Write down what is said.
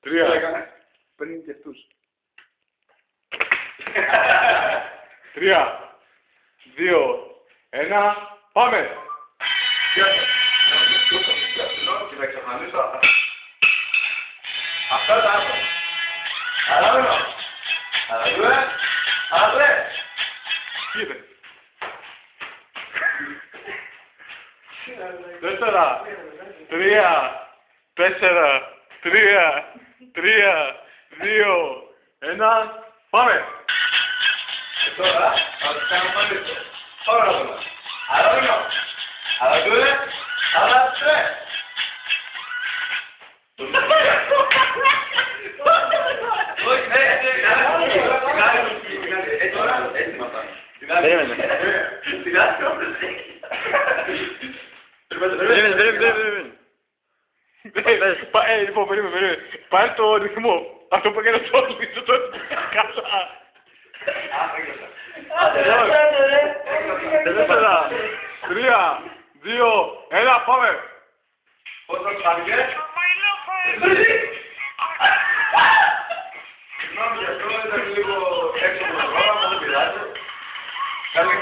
3. Πριν και αυτούς. 3, 2, 1, πάμε! Και θα εξαφανίσω αυτά τα άτομα. Αλάβαινο. Αλαβαίνω. Αλαβαίνω. Κοίτα. 4, 3, 4, 3, 3, 2, 1, πάμε! Και τώρα θα τους κάνω πάλι αυτό. Πάμε να δούμε. Αλαβαίνω. Αλαβαίνω. Αλαβαίνω. Όχι, έτσι μας πάνε. Περίμενε. Λοιπόν, περίμενε. Πάρε το ρυθμό. Αυτό που έκανε το πίσω το καλά. 4, 3, 2, 1, πάμε! Πώς θα φάνηκε? Συγγνώμη γι' αυτό, ήταν λίγο έξω από το πρόγραμμα, δεν πειράζει. Καλή